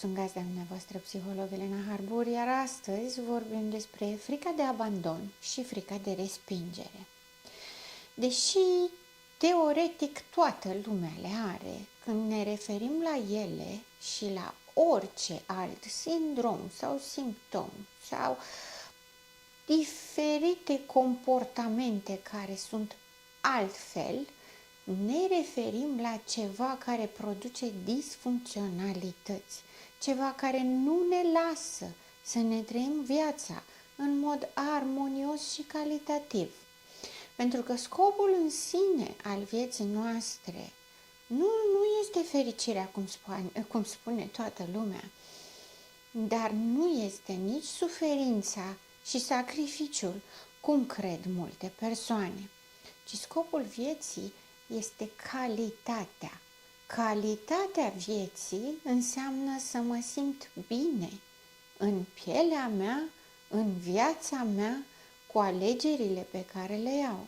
sunt gazda dumneavoastră, psiholog Elena Harbur, iar astăzi vorbim despre frica de abandon și frica de respingere. Deși teoretic toată lumea le are, când ne referim la ele și la orice alt sindrom sau simptom sau diferite comportamente care sunt altfel, ne referim la ceva care produce disfuncționalități, ceva care nu ne lasă să ne trăim viața în mod armonios și calitativ. Pentru că scopul în sine al vieții noastre nu este fericirea, cum spune toată lumea, dar nu este nici suferința și sacrificiul, cum cred multe persoane, ci scopul vieții este calitatea. Calitatea vieții înseamnă să mă simt bine în pielea mea, în viața mea, cu alegerile pe care le iau.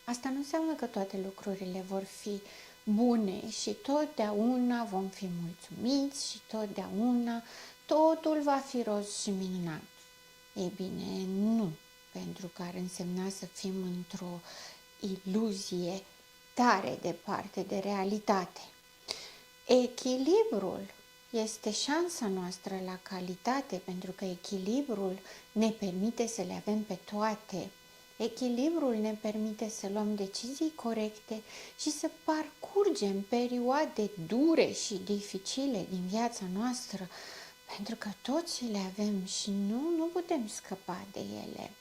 Asta nu înseamnă că toate lucrurile vor fi bune și totdeauna vom fi mulțumiți și totdeauna totul va fi roz și minunat. Ei bine, nu, pentru că ar însemna să fim într-o iluzie tare departe de realitate. Echilibrul este șansa noastră la calitate, pentru că echilibrul ne permite să le avem pe toate. Echilibrul ne permite să luăm decizii corecte și să parcurgem perioade dure și dificile din viața noastră, pentru că toți le avem și nu putem scăpa de ele.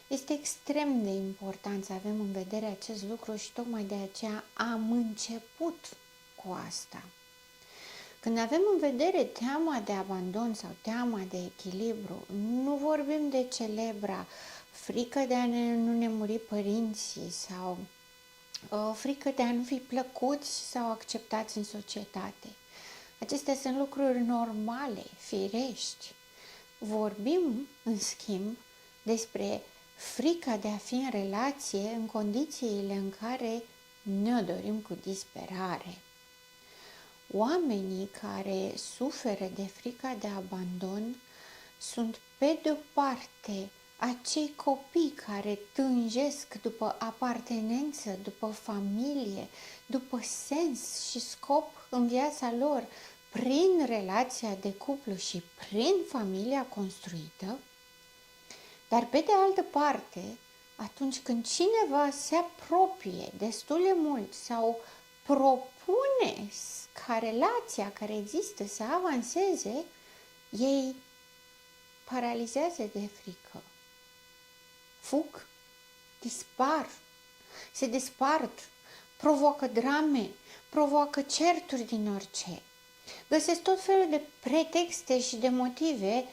Este extrem de important să avem în vedere acest lucru și tocmai de aceea am început cu asta. Când avem în vedere teama de abandon sau teama de echilibru, nu vorbim de celebra frică de a nu ne muri părinții sau frică de a nu fi plăcuți sau acceptați în societate. Acestea sunt lucruri normale, firești. Vorbim, în schimb, despre frica de a fi în relație în condițiile în care ne dorim cu disperare. Oamenii care suferă de frica de abandon sunt, pe de-o parte, acei copii care tânjesc după apartenență, după familie, după sens și scop în viața lor prin relația de cuplu și prin familia construită, dar pe de altă parte, atunci când cineva se apropie destul de mult sau propune ca relația care există să avanseze, ei paralizează de frică. Fug, dispar, se despart, provoacă drame, provoacă certuri din orice. Găsesc tot felul de pretexte și de motive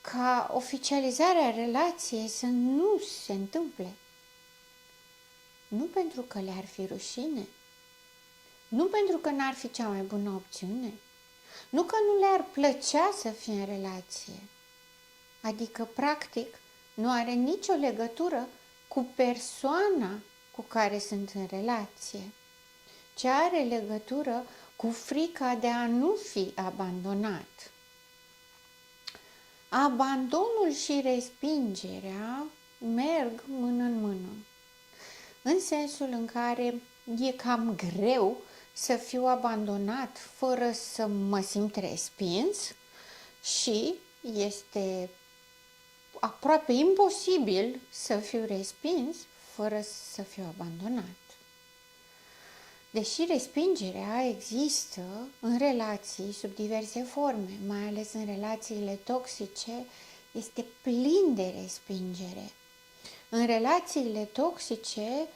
ca oficializarea relației să nu se întâmple. Nu pentru că le-ar fi rușine, nu pentru că n-ar fi cea mai bună opțiune, nu că nu le-ar plăcea să fie în relație. Adică, practic, nu are nicio legătură cu persoana cu care sunt în relație, ci are legătură cu frica de a nu fi abandonat. Abandonul și respingerea merg mână în mână, în sensul în care e cam greu să fiu abandonat fără să mă simt respins și este aproape imposibil să fiu respins fără să fiu abandonat. Deși respingerea există în relații sub diverse forme, mai ales în relațiile toxice, este plin de respingere. În relațiile toxice,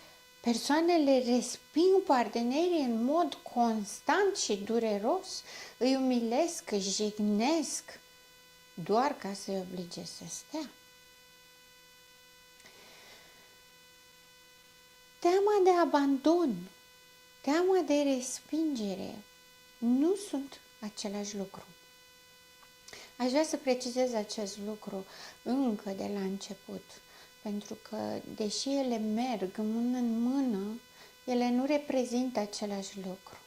persoanele resping partenerii în mod constant și dureros, îi umilesc, îi jignesc, doar ca să-i oblige să stea. Teama de abandon, teama de respingere nu sunt același lucru. Aș vrea să precizez acest lucru încă de la început, pentru că, deși ele merg mână în mână, ele nu reprezintă același lucru.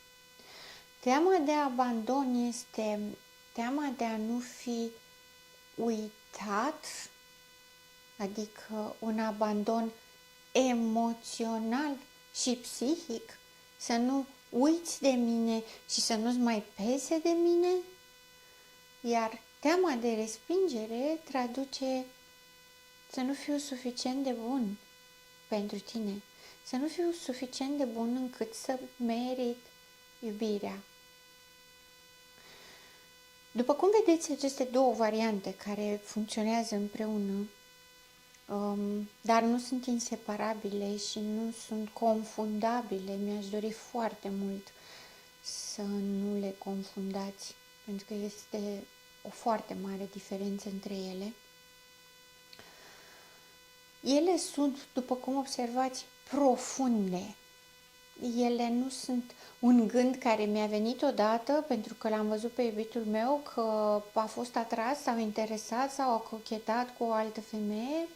Teama de abandon este teama de a nu fi uitat, adică un abandon emoțional și psihic, să nu uiți de mine și să nu-ți mai pese de mine, iar teama de respingere traduce să nu fiu suficient de bun pentru tine, să nu fiu suficient de bun încât să merit iubirea. După cum vedeți, aceste două variante care funcționează împreună, dar nu sunt inseparabile și nu sunt confundabile. Mi-aș dori foarte mult să nu le confundați, pentru că este o foarte mare diferență între ele. Ele sunt, după cum observați, profunde. Ele nu sunt un gând care mi-a venit odată pentru că l-am văzut pe iubitul meu că a fost atras sau interesat sau a cochetat cu o altă femeie.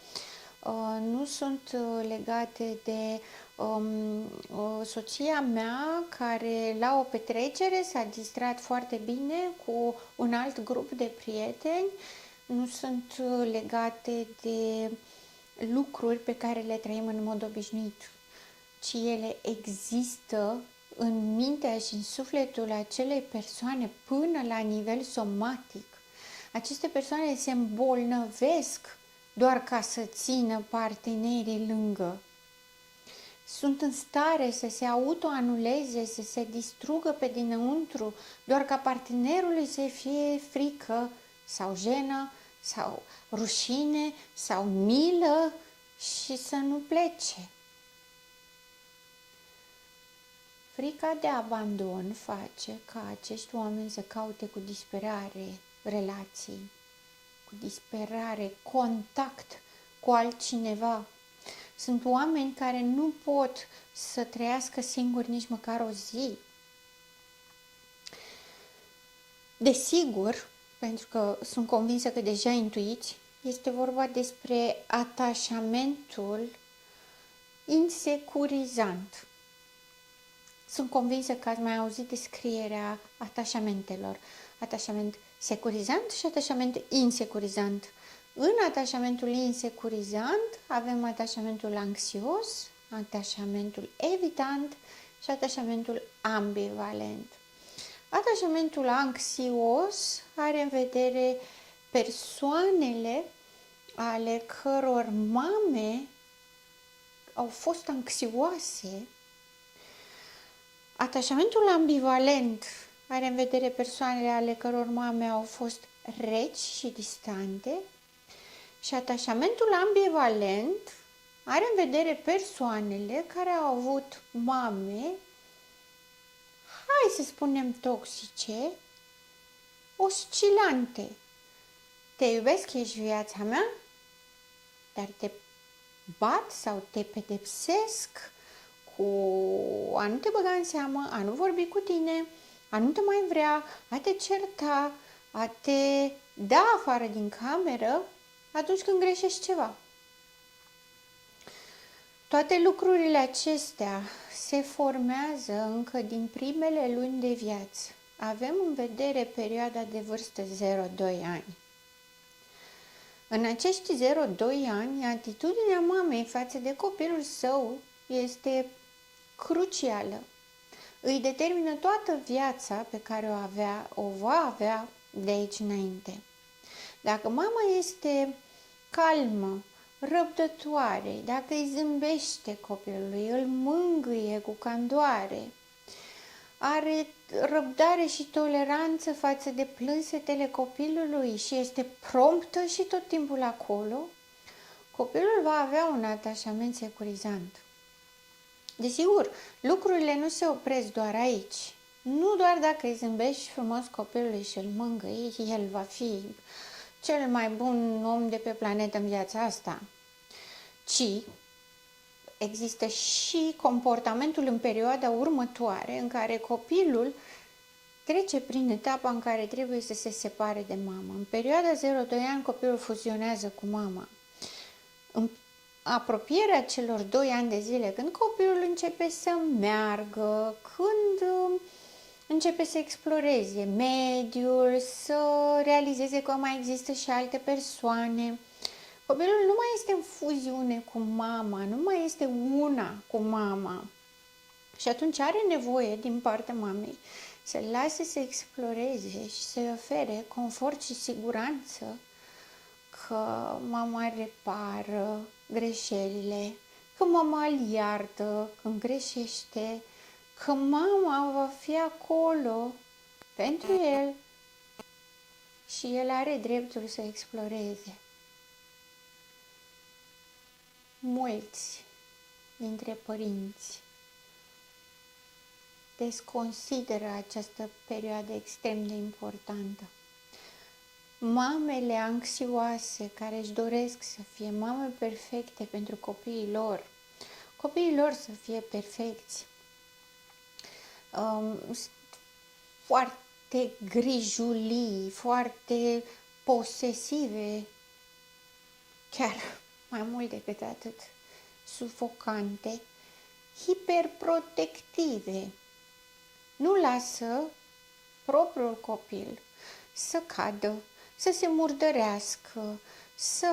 Nu sunt legate de soția mea care la o petrecere s-a distrat foarte bine cu un alt grup de prieteni. Nu sunt legate de lucruri pe care le trăim în mod obișnuit, ci ele există în mintea și în sufletul acelei persoane până la nivel somatic. Aceste persoane se îmbolnăvesc doar ca să țină partenerii lângă. Sunt în stare să se autoanuleze, să se distrugă pe dinăuntru, doar ca partenerului să fie frică sau jenă sau rușine sau milă și să nu plece. Frica de abandon face ca acești oameni să caute cu disperare relații, cu disperare contact cu altcineva. Sunt oameni care nu pot să trăiască singuri nici măcar o zi. Desigur, pentru că sunt convinsă că deja intuiți, este vorba despre atașamentul insecurizant. Sunt convinsă că ați mai auzit descrierea atașamentelor. Atașament securizant și atașament insecurizant. În atașamentul insecurizant avem atașamentul anxios, atașamentul evitant și atașamentul ambivalent. Atașamentul anxios are în vedere persoanele ale căror mame au fost anxioase. Atașamentul ambivalent are în vedere persoanele ale căror mame au fost reci și distante. Și atașamentul ambivalent are în vedere persoanele care au avut mame, hai să spunem toxice, oscilante. Te iubesc, ești viața mea, dar te bat sau te pedepsesc cu a nu te băga în seamă, a nu vorbi cu tine, a nu te mai vrea, a te certa, a te da afară din cameră atunci când greșești ceva. Toate lucrurile acestea se formează încă din primele luni de viață. Avem în vedere perioada de vârstă 0-2 ani. În acești 0-2 ani, atitudinea mamei față de copilul său este crucială. Îi determină toată viața pe care o va avea de aici înainte. Dacă mama este calmă, răbdătoare, dacă îi zâmbește copilului, îl mângâie cu candoare, are răbdare și toleranță față de plânsetele copilului și este promptă și tot timpul acolo, copilul va avea un atașament securizant. Desigur, lucrurile nu se opresc doar aici. Nu doar dacă îi zâmbești frumos copilului și îl mângâi, el va fi cel mai bun om de pe planetă în viața asta, ci există și comportamentul în perioada următoare în care copilul trece prin etapa în care trebuie să se separe de mamă. În perioada 0-2 ani copilul fuzionează cu mama. În apropierea celor 2 ani de zile, când copilul începe să meargă, când începe să exploreze mediul, să realizeze că mai există și alte persoane. Copilul nu mai este în fuziune cu mama, nu mai este una cu mama. Și atunci are nevoie din partea mamei să-l lase să exploreze și să-i ofere confort și siguranță că mama repară greșelile, că mama îl iartă când greșește, că mama va fi acolo pentru el și el are dreptul să exploreze. Mulți dintre părinți desconsideră această perioadă extrem de importantă. Mamele anxioase care își doresc să fie mame perfecte pentru copiii lor să fie perfecți, foarte grijulii, foarte posesive, chiar mai mult decât atât, sufocante, hiperprotective. Nu lasă propriul copil să cadă, să se murdărească, să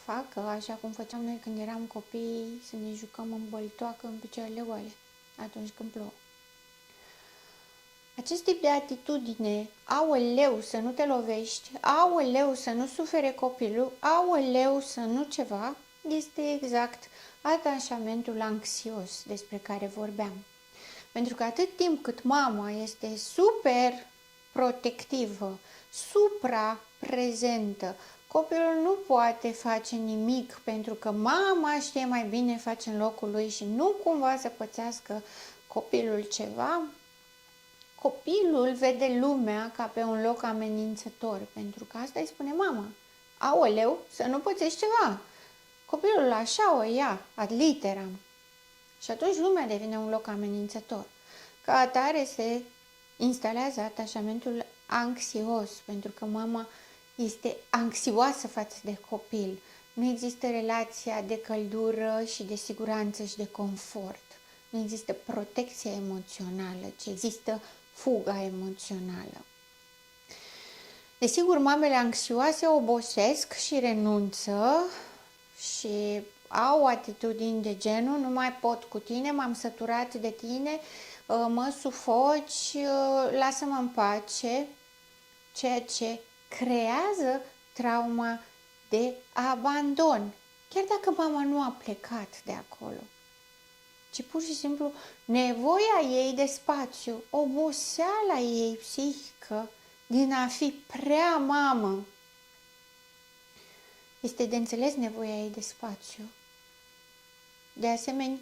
facă așa cum făceam noi când eram copii, să ne jucăm în băltoacă în picioarele goale atunci când plouă. Acest tip de atitudine, aoleu să nu te lovești, aoleu să nu sufere copilul, aoleu să nu ceva, este exact atașamentul anxios despre care vorbeam. Pentru că atât timp cât mama este super protectivă, supra-prezentă, copilul nu poate face nimic pentru că mama știe mai bine, face în locul lui și nu cumva să pățească copilul ceva, copilul vede lumea ca pe un loc amenințător, pentru că asta îi spune mama. Aoleu, să nu pățești ceva. Copilul așa o ia, ad literam. Și atunci lumea devine un loc amenințător. Ca atare se instalează atașamentul anxios, pentru că mama este anxioasă față de copil. Nu există relația de căldură și de siguranță și de confort. Nu există protecție emoțională, ci există fuga emoțională. Desigur, mamele anxioase obosesc și renunță și au atitudini de genul: nu mai pot cu tine, m-am săturat de tine, mă sufoci, lasă-mă în pace, ceea ce creează trauma de abandon, chiar dacă mama nu a plecat de acolo, ci pur și simplu nevoia ei de spațiu, oboseala ei psihică din a fi prea mamă. Este de înțeles nevoia ei de spațiu. De asemenea,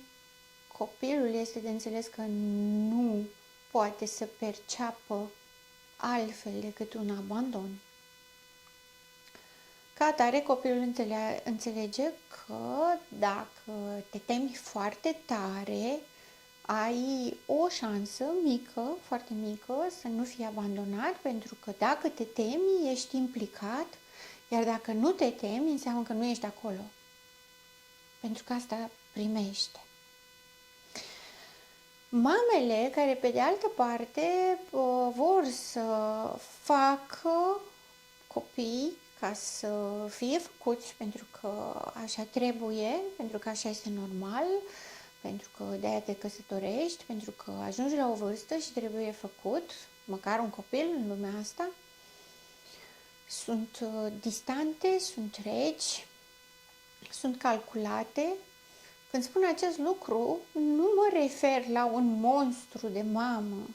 copilul este de înțeles că nu poate să perceapă altfel decât un abandon. Ca atare, copilul înțelege că dacă te temi foarte tare, ai o șansă mică, foarte mică, să nu fii abandonat, pentru că dacă te temi, ești implicat, iar dacă nu te temi, înseamnă că nu ești acolo. Pentru că asta primește. Mamele care, pe de altă parte, vor să facă copii ca să fie făcuți pentru că așa trebuie, pentru că așa este normal, pentru că de-aia te căsătorești, pentru că ajungi la o vârstă și trebuie făcut măcar un copil în lumea asta. Sunt distante, sunt reci, sunt calculate. Când spun acest lucru, nu mă refer la un monstru de mamă,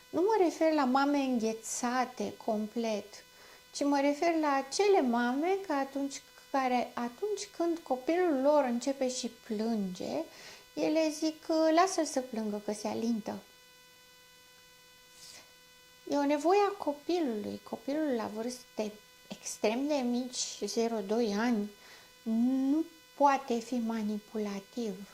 nu mă refer la mame înghețate complet, ci mă refer la acele mame care atunci când copilul lor începe și plânge, ele zic: lasă-l să plângă, că se alintă. E o nevoie a copilului. Copilul la vârste extrem de mici, 0-2 ani, nu poate fi manipulativ.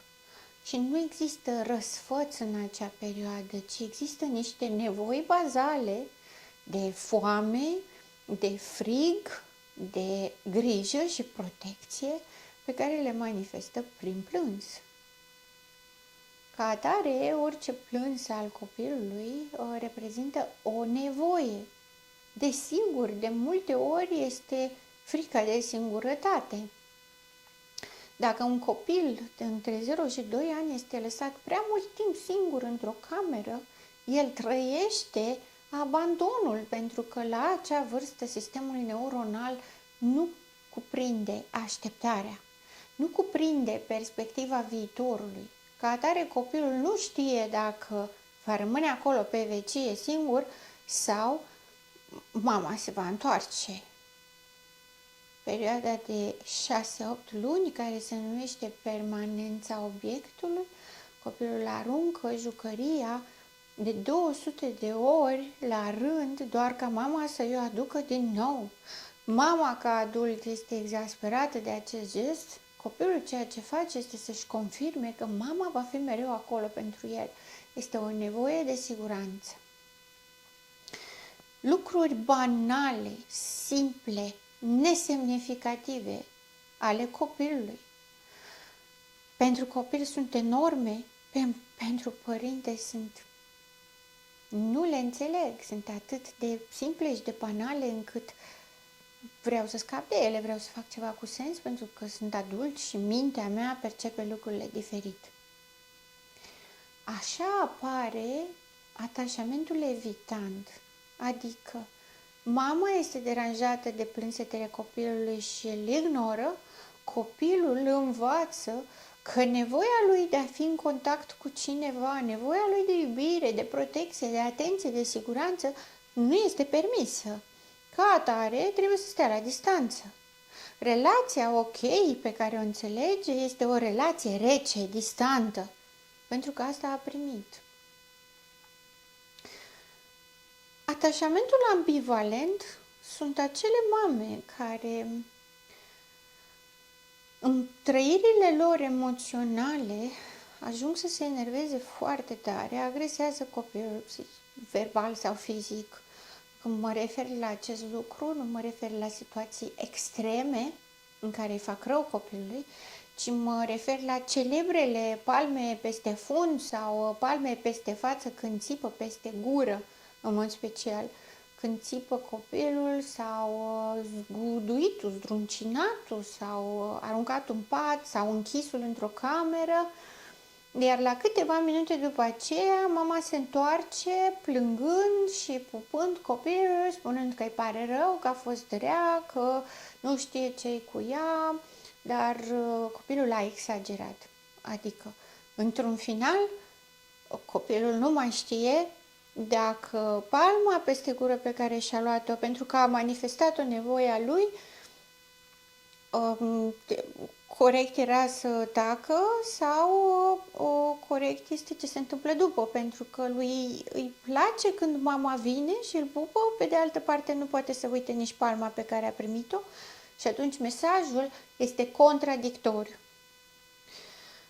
Și nu există răsfăț în acea perioadă, ci există niște nevoi bazale de foame, de frig, de grijă și protecție pe care le manifestă prin plâns. Ca atare, orice plâns al copilului reprezintă o nevoie. Desigur, de multe ori este frica de singurătate. Dacă un copil de între 0 și 2 ani este lăsat prea mult timp singur într-o cameră, el trăiește abandonul, pentru că la acea vârstă sistemul neuronal nu cuprinde așteptarea, nu cuprinde perspectiva viitorului. Ca atare, copilul nu știe dacă va rămâne acolo pe vecie singur sau mama se va întoarce. Perioada de 6-8 luni, care se numește permanența obiectului, copilul aruncă jucăria de 200 de ori la rând, doar ca mama să-i o aducă din nou. Mama, ca adult, este exasperată de acest gest. Copilul ceea ce face este să-și confirme că mama va fi mereu acolo pentru el. Este o nevoie de siguranță. Lucruri banale, simple, nesemnificative ale copilului. Pentru copil sunt enorme, pentru părinte nu le înțeleg, sunt atât de simple și de banale încât vreau să scap de ele, vreau să fac ceva cu sens pentru că sunt adult și mintea mea percepe lucrurile diferit. Așa apare atașamentul evitant, adică mama este deranjată de plânsetele copilului și îl ignoră, copilul învață că nevoia lui de a fi în contact cu cineva, nevoia lui de iubire, de protecție, de atenție, de siguranță, nu este permisă. Ca atare, trebuie să stea la distanță. Relația ok pe care o înțelege este o relație rece, distantă, pentru că asta a primit. Atașamentul ambivalent sunt acele mame care în trăirile lor emoționale ajung să se enerveze foarte tare, agresează copilul verbal sau fizic. Când mă refer la acest lucru, nu mă refer la situații extreme în care îi fac rău copilului, ci mă refer la celebrele palme peste fund sau palme peste față când țipă peste gură, în mod special. Când țipă copilul sau zguduitul, zdruncinatul sau aruncat în pat sau închisul într-o cameră, iar la câteva minute după aceea mama se întoarce plângând și pupând copilul, spunând că îi pare rău, că a fost rea, că nu știe ce-i cu ea, dar copilul a exagerat. Adică, într-un final, copilul nu mai știe dacă palma peste gură pe care și-a luat-o pentru că a manifestat o nevoie a lui, corect era să tacă sau corect este ce se întâmplă după, pentru că lui îi place când mama vine și îl pupă, pe de altă parte nu poate să uite nici palma pe care a primit-o și atunci mesajul este contradictoriu.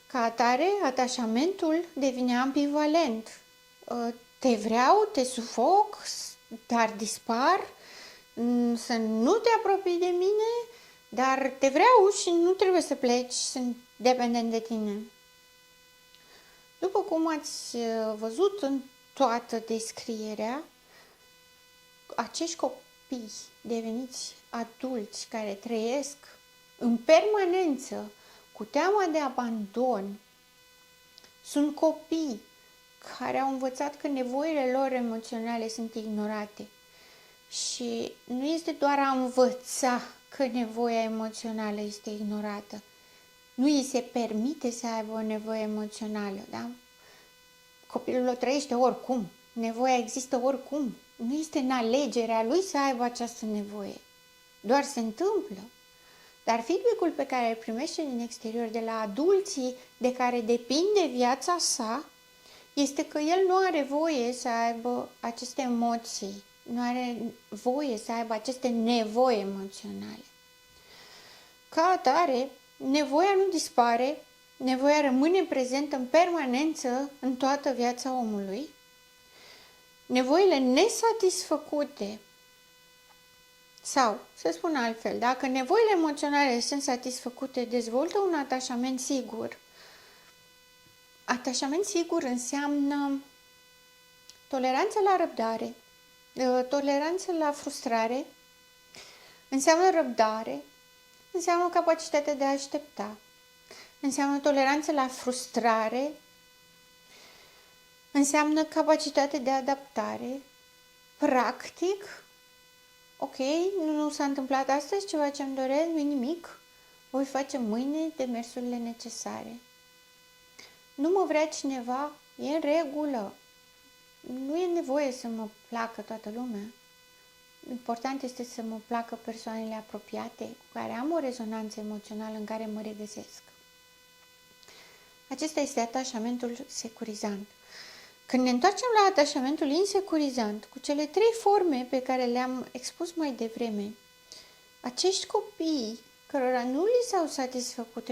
Ca atare, atașamentul devine ambivalent. Te vreau, te sufoc, dar dispar, să nu te apropii de mine, dar te vreau și nu trebuie să pleci, sunt dependent de tine. După cum ați văzut în toată descrierea, acești copii deveniți adulți care trăiesc în permanență cu teama de abandon sunt copii care au învățat că nevoile lor emoționale sunt ignorate. Și nu este doar a învăța că nevoia emoțională este ignorată. Nu îi se permite să aibă o nevoie emoțională, da? Copilul o trăiește oricum. Nevoia există oricum. Nu este în alegerea lui să aibă această nevoie. Doar se întâmplă. Dar feedback-ul pe care îl primește din exterior de la adulții de care depinde viața sa este că el nu are voie să aibă aceste emoții, nu are voie să aibă aceste nevoi emoționale. Ca atare, nevoia nu dispare, nevoia rămâne prezentă în permanență în toată viața omului. Nevoile nesatisfăcute, sau, să spun altfel, dacă nevoile emoționale sunt satisfăcute, dezvoltă un atașament sigur. Atașament sigur înseamnă toleranță la răbdare, toleranță la frustrare, înseamnă răbdare, înseamnă capacitatea de a aștepta, înseamnă toleranță la frustrare, înseamnă capacitate de adaptare. Practic, ok, nu s-a întâmplat astăzi ceva ce-mi doresc, nu nimic, voi face mâine demersurile necesare. Nu mă vrea cineva, e în regulă. Nu e nevoie să mă placă toată lumea. Important este să mă placă persoanele apropiate, cu care am o rezonanță emoțională în care mă regăsesc. Acesta este atașamentul securizant. Când ne întoarcem la atașamentul insecurizant, cu cele 3 forme pe care le-am expus mai devreme, acești copii cărora nu li s-au satisfăcut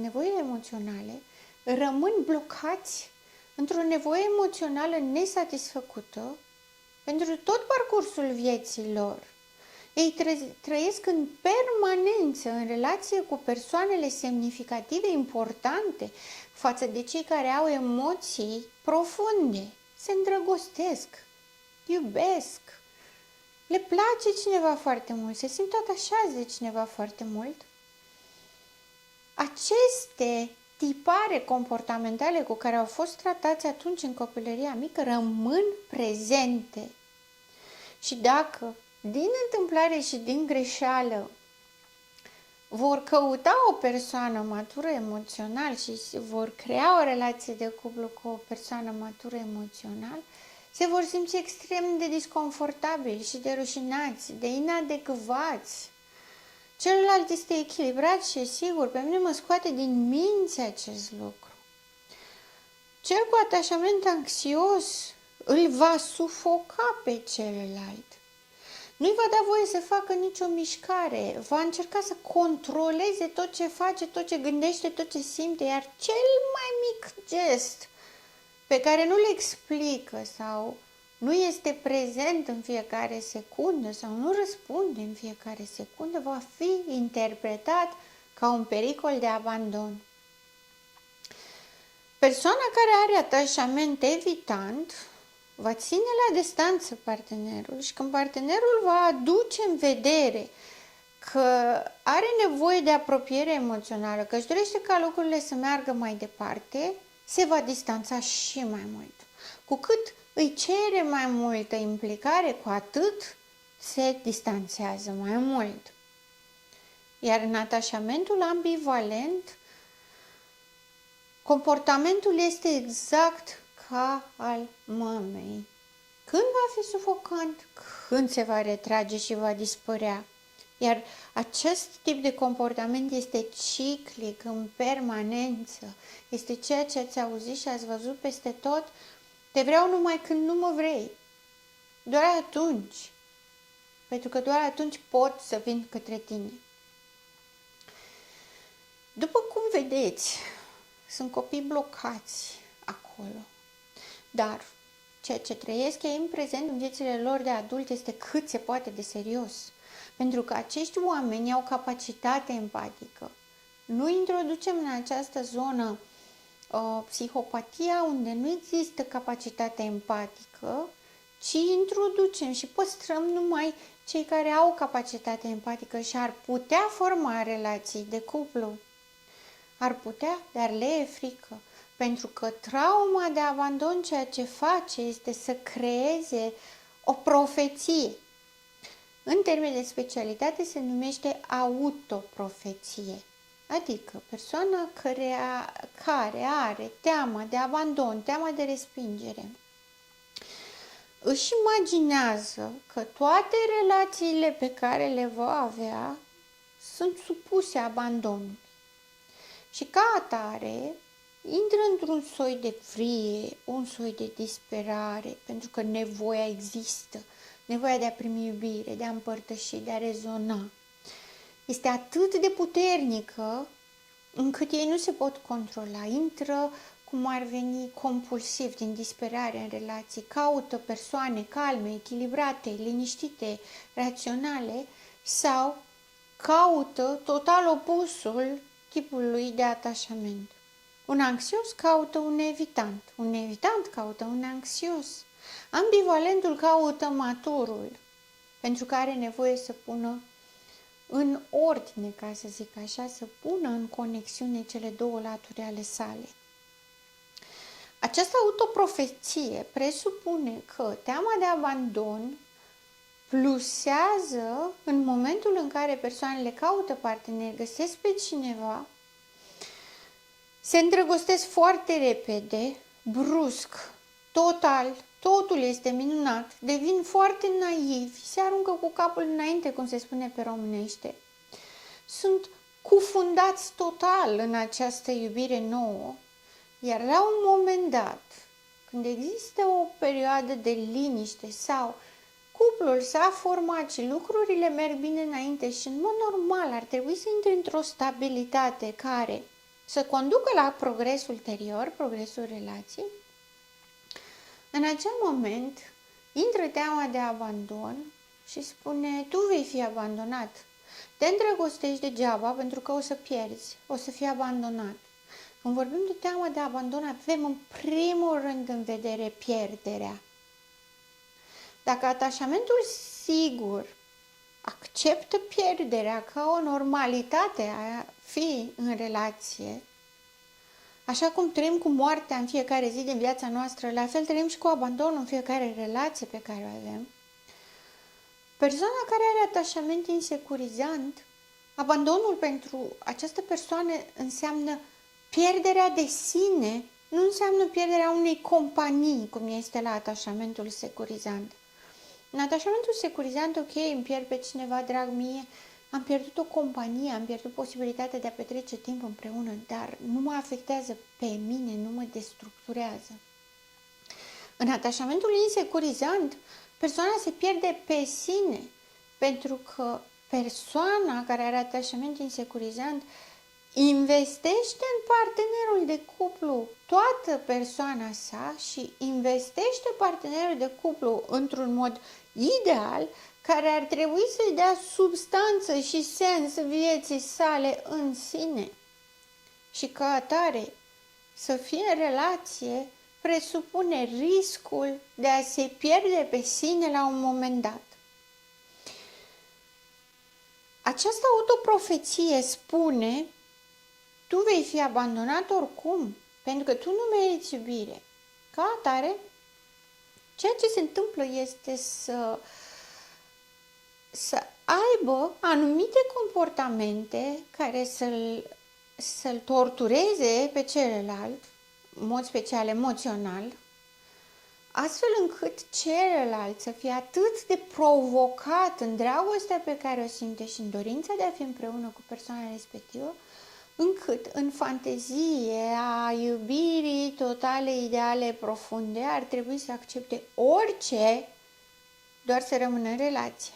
nevoile emoționale, rămân blocați într-o nevoie emoțională nesatisfăcută pentru tot parcursul vieții lor. Ei trăiesc în permanență în relație cu persoanele semnificative, importante, față de cei care au emoții profunde, se îndrăgostesc, iubesc, le place cineva foarte mult, se simt atașați de cineva foarte mult. Aceste tipare comportamentale cu care au fost tratați atunci în copilăria mică rămân prezente. Și dacă din întâmplare și din greșeală vor căuta o persoană matură emoțional și vor crea o relație de cuplu cu o persoană matură emoțional, se vor simți extrem de disconfortabili și de rușinați, de inadecvați. Celălalt este echilibrat și e sigur, pe mine mă scoate din minți acest lucru. Cel cu atașament anxios îl va sufoca pe celălalt. Nu-i va da voie să facă nicio mișcare, va încerca să controleze tot ce face, tot ce gândește, tot ce simte, iar cel mai mic gest pe care nu le explică sau nu este prezent în fiecare secundă sau nu răspunde în fiecare secundă, va fi interpretat ca un pericol de abandon. Persoana care are atașament evitant va ține la distanță partenerul și când partenerul va aduce în vedere că are nevoie de apropiere emoțională, că își dorește ca lucrurile să meargă mai departe, se va distanța și mai mult. Cu cât îi cere mai multă implicare, cu atât se distanțează mai mult. Iar în atașamentul ambivalent, comportamentul este exact ca al mamei. Când va fi sufocant, când se va retrage și va dispărea. Iar acest tip de comportament este ciclic, în permanență. Este ceea ce ați auzit și ați văzut peste tot. Te vreau numai când nu mă vrei. Doar atunci. Pentru că doar atunci pot să vin către tine. După cum vedeți, sunt copii blocați acolo. Dar ceea ce trăiesc ei în prezent în viețile lor de adult este cât se poate de serios. Pentru că acești oameni au capacitate empatică. Nu introducem în această zonă psihopatia unde nu există capacitate empatică, ci introducem și păstrăm numai cei care au capacitate empatică și ar putea forma relații de cuplu. Ar putea, dar le e frică. Pentru că trauma de abandon ceea ce face este să creeze o profeție. În termeni de specialitate se numește autoprofeție. Adică persoana care are teama de abandon, teama de respingere, își imaginează că toate relațiile pe care le va avea sunt supuse abandonului. Și ca atare intră într-un soi de frie, un soi de disperare, pentru că nevoia există, nevoia de a primi iubire, de a împărtăși, de a rezona. Este atât de puternică încât ei nu se pot controla. Intră, cum ar veni, compulsiv, din disperare în relații, caută persoane calme, echilibrate, liniștite, raționale sau caută total opusul tipului de atașament. Un anxios caută un evitant. Un evitant caută un anxios. Ambivalentul caută maturul, pentru că are nevoie să pună în ordine, ca să zic așa, să pună în conexiune cele două laturi ale sale. Această autoprofeție presupune că teama de abandon plusează în momentul în care persoanele caută parteneri, găsesc pe cineva, se îndrăgostesc foarte repede, brusc, total, totul este minunat, devin foarte naivi, se aruncă cu capul înainte, cum se spune pe românește. Sunt cufundați total în această iubire nouă, iar la un moment dat, când există o perioadă de liniște sau cuplul s-a format și lucrurile merg bine înainte și în mod normal ar trebui să intre într-o stabilitate care să conducă la progres ulterior, progresul relației, în acel moment intră teama de abandon și spune: tu vei fi abandonat. Te îndrăgostești degeaba pentru că o să pierzi, o să fii abandonat. Când vorbim de teamă de abandon, avem în primul rând în vedere pierderea. Dacă atașamentul sigur acceptă pierderea ca o normalitate a fi în relație, așa cum trăim cu moartea în fiecare zi din viața noastră, la fel trăim și cu abandonul în fiecare relație pe care o avem. Persoana care are atașament insecurizant, abandonul pentru această persoană înseamnă pierderea de sine, nu înseamnă pierderea unei companii, cum este la atașamentul securizant. În atașamentul securizant, ok, îmi pierd pe cineva drag mie, am pierdut o companie, am pierdut posibilitatea de a petrece timp împreună, dar nu mă afectează pe mine, nu mă destructurează. În atașamentul insecurizant, persoana se pierde pe sine, pentru că persoana care are atașament insecurizant investește în partenerul de cuplu toată persoana sa și investește partenerul de cuplu într-un mod ideal care ar trebui să-i dea substanță și sens vieții sale în sine. Și ca atare, să fie în relație presupune riscul de a se pierde pe sine la un moment dat. Această autoprofeție spune: tu vei fi abandonat oricum, pentru că tu nu meriți iubire. Ca atare, ceea ce se întâmplă este să aibă anumite comportamente care să-l tortureze pe celălalt, în mod special emoțional, astfel încât celălalt să fie atât de provocat în dragostea pe care o simte și în dorința de a fi împreună cu persoana respectivă, încât în fantezie a iubirii totale, ideale, profunde, ar trebui să accepte orice, doar să rămână în relație.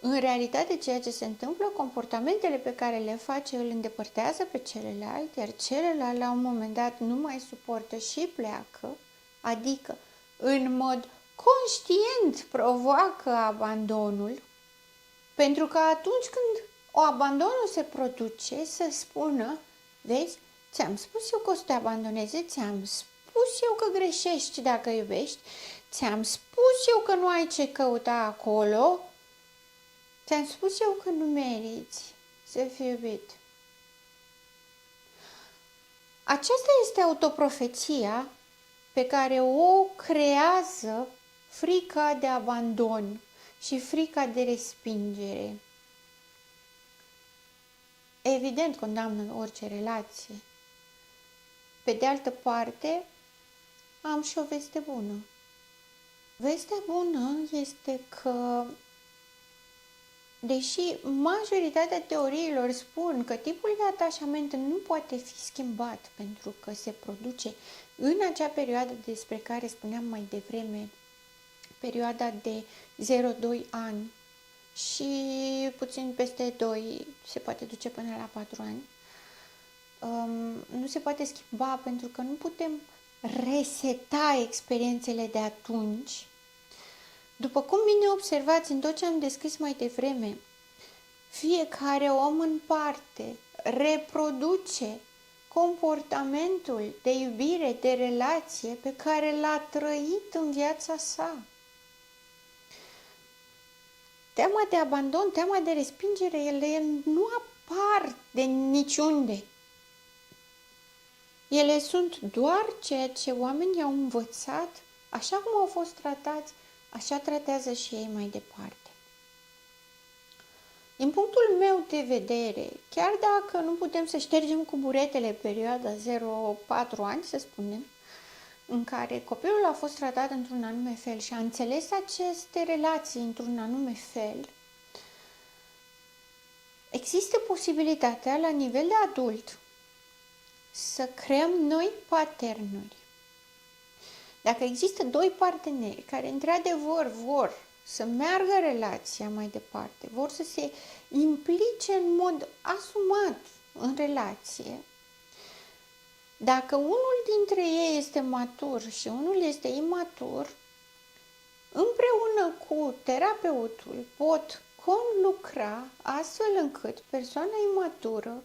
În realitate, ceea ce se întâmplă, comportamentele pe care le face îl îndepărtează pe celălalt, iar celălalt la un moment dat nu mai suportă și pleacă, adică în mod conștient provoacă abandonul, pentru că atunci când abandonul se produce, să spună: vezi, ți-am spus eu că o să te abandoneze, ți-am spus eu că greșești dacă iubești, ți-am spus eu că nu ai ce căuta acolo, ți-am spus eu că nu meriți să fii iubit. Aceasta este autoprofeția pe care o creează frica de abandon și frica de respingere. Evident, condamnă orice relație. Pe de altă parte, am și o veste bună. Vestea bună este că, deși majoritatea teoriilor spun că tipul de atașament nu poate fi schimbat pentru că se produce în acea perioadă despre care spuneam mai devreme, perioada de 0-2 ani și puțin peste 2 se poate duce până la 4 ani, nu se poate schimba pentru că nu putem reseta experiențele de atunci. După cum bine observați în tot ce am descris mai devreme, fiecare om în parte reproduce comportamentul de iubire, de relație pe care l-a trăit în viața sa. Teama de abandon, teama de respingere, ele nu apar de niciunde. Ele sunt doar ceea ce oamenii au învățat, așa cum au fost tratați, așa tratează și ei mai departe. Din punctul meu de vedere, chiar dacă nu putem să ștergem cu buretele perioada 0-4 ani, să spunem, în care copilul a fost tratat într-un anume fel și a înțeles aceste relații într-un anume fel, există posibilitatea la nivel de adult să creăm noi paternuri. Dacă există doi parteneri care într-adevăr vor să meargă relația mai departe, vor să se implice în mod asumat în relație, dacă unul dintre ei este matur și unul este imatur, împreună cu terapeutul pot conlucra astfel încât persoana imatură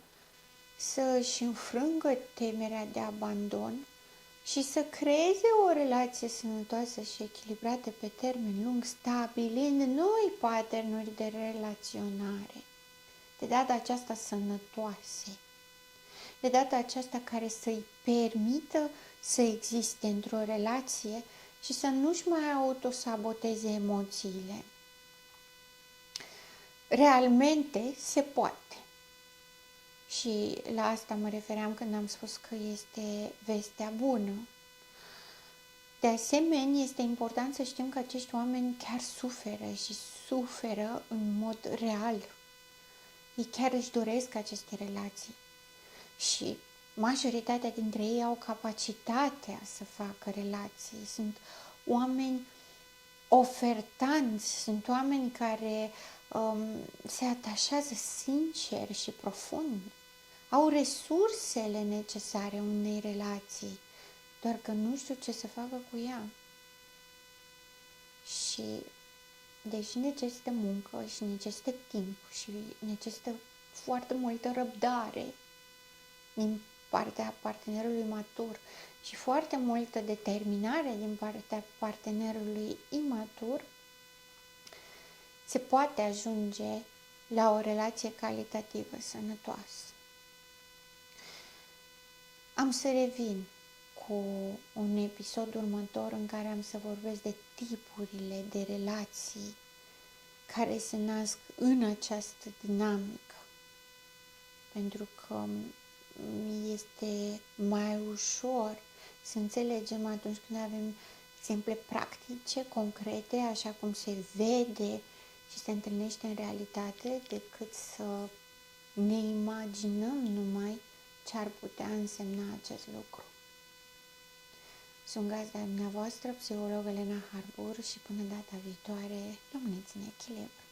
să își înfrângă temerea de abandon și să creeze o relație sănătoasă și echilibrată pe termen lung, stabilind noi patternuri de relaționare, de data aceasta sănătoase, de data aceasta care să-i permită să existe într-o relație și să nu-și mai autosaboteze emoțiile. Realmente se poate. Și la asta mă refeream când am spus că este vestea bună. De asemenea, este important să știm că acești oameni chiar suferă și suferă în mod real. Ei chiar își doresc aceste relații și majoritatea dintre ei au capacitatea să facă relații. Sunt oameni ofertanți, sunt oameni care se atașează sincer și profund. Au resursele necesare unei relații, doar că nu știu ce să facă cu ea. Și deși necesită muncă și necesită timp și necesită foarte multă răbdare din partea partenerului matur și foarte multă determinare din partea partenerului imatur, se poate ajunge la o relație calitativă, sănătoasă. Am să revin cu un episod următor în care am să vorbesc de tipurile de relații care se nasc în această dinamică. Pentru că este mai ușor să înțelegem atunci când avem exemple practice, concrete, așa cum se vede și se întâlnește în realitate, decât să ne imaginăm numai ce ar putea însemna acest lucru. Sunt gazda dumneavoastră, psiholog Elena Harbur, și până data viitoare, rămâneți în echilibru.